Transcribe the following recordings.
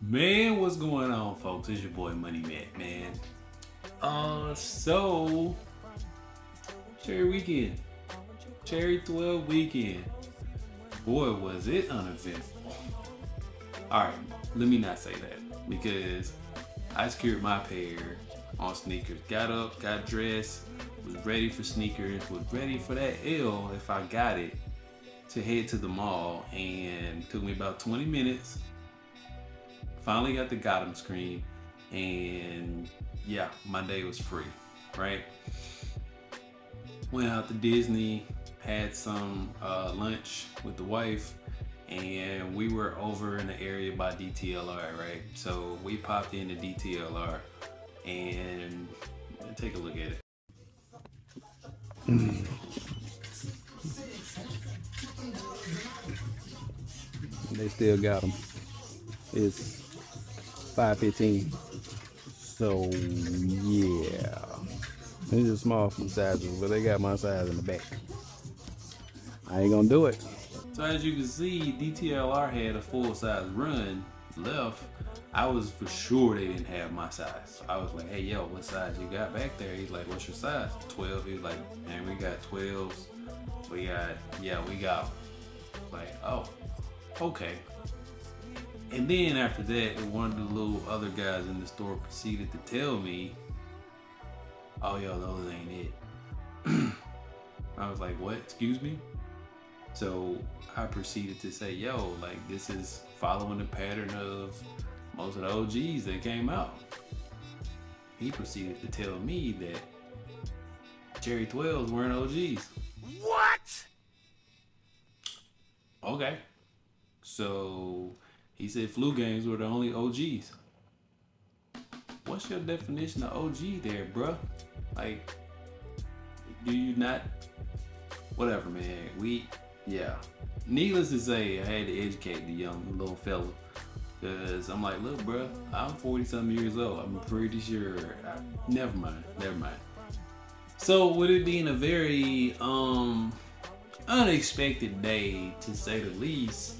Man, what's going on, folks? It's your boy Money Matt, man. So Cherry weekend, Cherry 12 weekend. Boy, was it uneventful. All right, let me not say that because I secured my pair on sneakers. Got up, got dressed, was ready for sneakers, was ready for that L if I got it to head to the mall, and it took me about 20 minutes. Finally got the Gotham screen, and yeah, my day was free, right? Went out to Disney, had some lunch with the wife, and we were over in the area by DTLR, right? So we popped into DTLR and take a look at it. They still got them. It's 5:15. So yeah, these are small feet sizes, but they got my size in the back. I ain't gonna do it. So as you can see, DTLR had a full size run left. I was for sure they didn't have my size. I was like, hey yo, what size you got back there? He's like, what's your size? 12. He was like, man, we got 12s. We got them. Like, oh, okay. And then after that, one of the little other guys in the store proceeded to tell me, oh yo, those ain't it. I was like, what? Excuse me? So I proceeded to say, yo, like, this is following the pattern of most of the OGs that came out. He proceeded to tell me that Cherry 12s weren't OGs. What? Okay. So he said flu games were the only OGs. What's your definition of OG there, bruh? Like, do you not? Whatever, man. Yeah. Needless to say, I had to educate the young little fella. Cause I'm like, look, bruh, I'm 40-something years old. I'm pretty sure. Never mind. So with it being a very unexpected day, to say the least,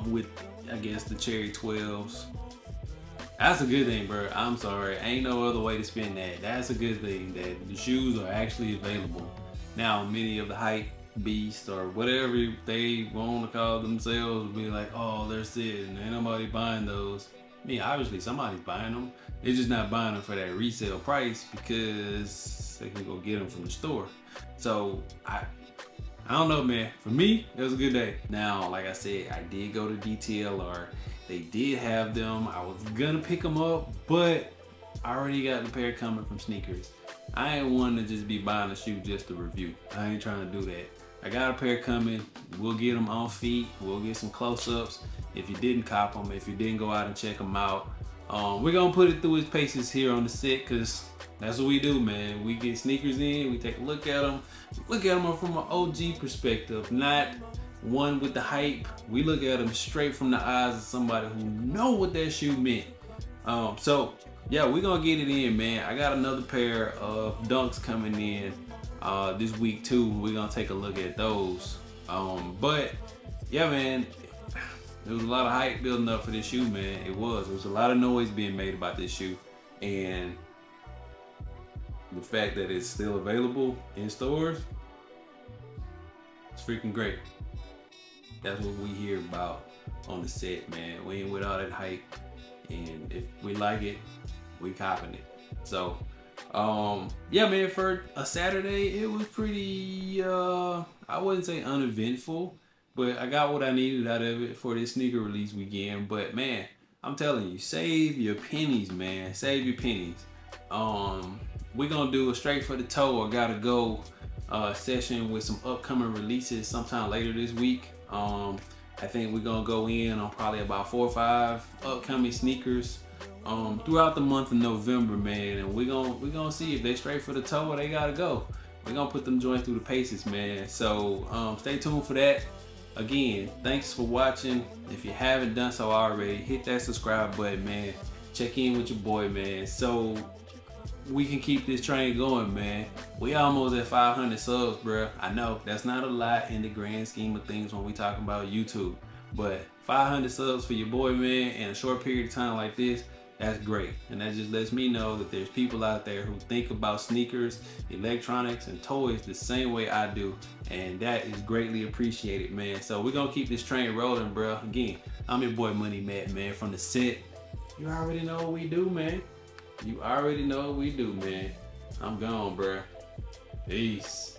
with I guess the Cherry 12s, that's a good thing, bro. I'm sorry, ain't no other way to spin that. That's a good thing that the shoes are actually available. Now, many of the hype beasts or whatever they want to call themselves will be like, oh, they're sitting, ain't nobody buying those. I mean, obviously somebody's buying them. They're just not buying them for that resale price because they can go get them from the store. So I don't know, man. For me, it was a good day. Now, like I said, I did go to DTLR. They did have them. I was gonna pick them up, but I already got the pair coming from Sneakers. I ain't one to just be buying a shoe just to review. I ain't trying to do that. I got a pair coming. We'll get them on feet. We'll get some close-ups. If you didn't cop them, if you didn't go out and check them out, we're gonna put it through its paces here on the set, because that's what we do, man. We get sneakers in, we take a look at them. Look at them from an OG perspective, not one with the hype. We look at them straight from the eyes of somebody who know what that shoe meant. So yeah, we're gonna get it in, man. I got another pair of Dunks coming in this week too. We're gonna take a look at those. But yeah, man, there was a lot of hype building up for this shoe, man. There was a lot of noise being made about this shoe, and the fact that it's still available in stores, it's freaking great. That's what we hear about on the set, man. We ain't with all that hype, and if we like it, we copping it. So yeah, man, for a Saturday, it was pretty I wouldn't say uneventful, but I got what I needed out of it for this sneaker release weekend. But man, I'm telling you, save your pennies, man. Save your pennies. We're gonna do a straight for the toe or gotta go session with some upcoming releases sometime later this week. I think we're gonna go in on probably about 4 or 5 upcoming sneakers throughout the month of November, man. And we're gonna see if they straight for the toe or they gotta go. We're gonna put them joints through the paces, man. So stay tuned for that. Again, thanks for watching. If you haven't done so already, hit that subscribe button, man. Check in with your boy, man, so we can keep this train going, man. We almost at 500 subs, bro. I know that's not a lot in the grand scheme of things when we talking about YouTube, But 500 subs for your boy, man, in a short period of time like this, that's great. And that just lets me know that there's people out there who think about sneakers, electronics, and toys the same way I do. And that is greatly appreciated, man. So we're gonna keep this train rolling, bro. Again, I'm your boy Money Matt, man, from the set. You already know what we do, man. You already know what we do, man. I'm gone, bro. Peace.